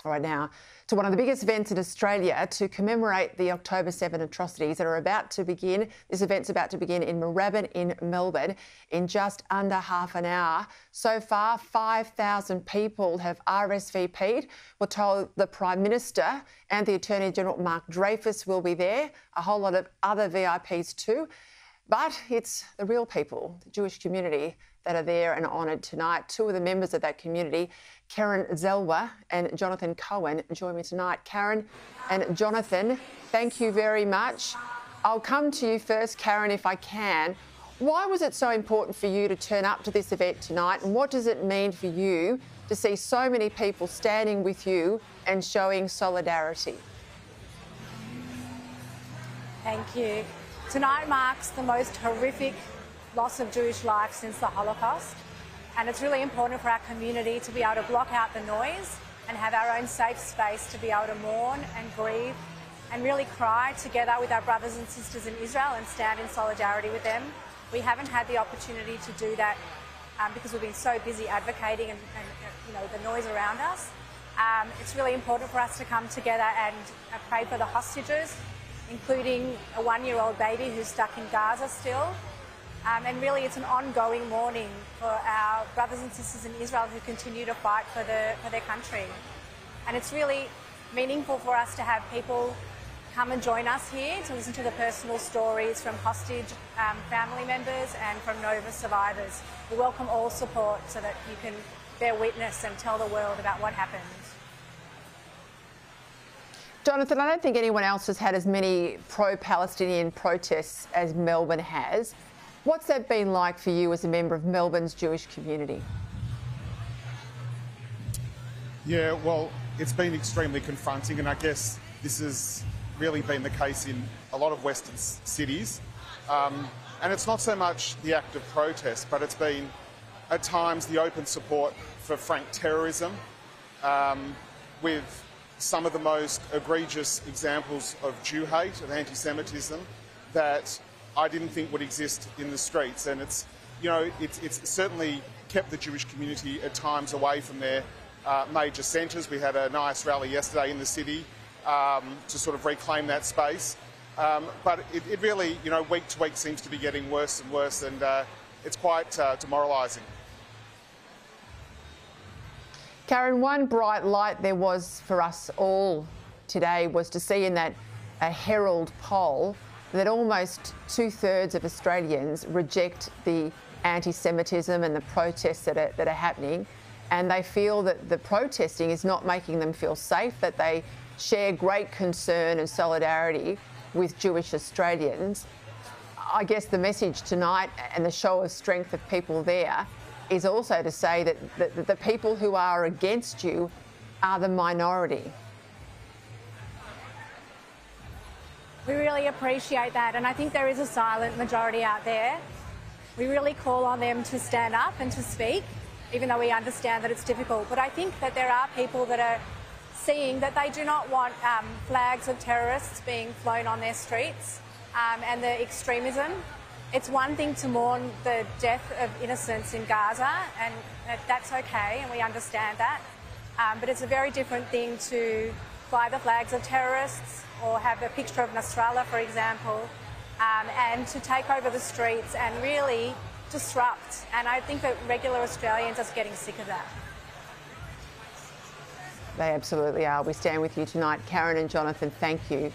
right now to one of the biggest events in Australia to commemorate the October 7 atrocities that are about to begin. This event's about to begin in Moorabbin in Melbourne in just under half an hour. So far, 5,000 people have RSVP'd. We're told the Prime Minister and the Attorney General Mark Dreyfus will be there, a whole lot of other VIPs too. But it's the real people, the Jewish community, that are there and honoured tonight. Two of the members of that community, Keren Zelwer and Jonathan Cohen, join me tonight. Keren and Jonathan, thank you very much. I'll come to you first, Keren, if I can. Why was it so important for you to turn up to this event tonight, and what does it mean for you to see so many people standing with you and showing solidarity? Thank you. Tonight marks the most horrific loss of Jewish life since the Holocaust, and it's really important for our community to be able to block out the noise and have our own safe space to be able to mourn and grieve and really cry together with our brothers and sisters in Israel and stand in solidarity with them. We haven't had the opportunity to do that because we've been so busy advocating and the noise around us. It's really important for us to come together and pray for the hostages, including a one-year-old baby who's stuck in Gaza still. And really it's an ongoing mourning for our brothers and sisters in Israel who continue to fight for their country. And it's really meaningful for us to have people come and join us here to listen to the personal stories from hostage family members and from Nova survivors. We welcome all support so that you can bear witness and tell the world about what happened. Jonathan, I don't think anyone else has had as many pro-Palestinian protests as Melbourne has. What's that been like for you as a member of Melbourne's Jewish community? Yeah, well, it's been extremely confronting, and I guess this has really been the case in a lot of Western cities. And it's not so much the act of protest, but it's been, at times, the open support for frank terrorism, with some of the most egregious examples of Jew hate, of anti-Semitism, that I didn't think would exist in the streets. And it's certainly kept the Jewish community at times away from their major centres. We had a nice rally yesterday in the city to sort of reclaim that space. But it really, week to week seems to be getting worse and worse, and it's quite demoralising. Keren, one bright light there was for us all today was to see in that Herald poll that almost 2/3 of Australians reject the anti-Semitism and the protests that are happening, and they feel that the protesting is not making them feel safe, that they share great concern and solidarity with Jewish Australians. I guess the message tonight and the show of strength of people there is also to say that the people who are against you are the minority. We really appreciate that, and I think there is a silent majority out there. We really call on them to stand up and to speak, even though we understand that it's difficult. But I think that there are people that are seeing that they do not want flags of terrorists being flown on their streets and the extremism. It's one thing to mourn the death of innocents in Gaza, and that's okay, and we understand that. But it's a very different thing to fly the flags of terrorists or have a picture of Nasrallah, for example, and to take over the streets and really disrupt. And I think that regular Australians are getting sick of that. They absolutely are. We stand with you tonight. Keren and Jonathan, thank you.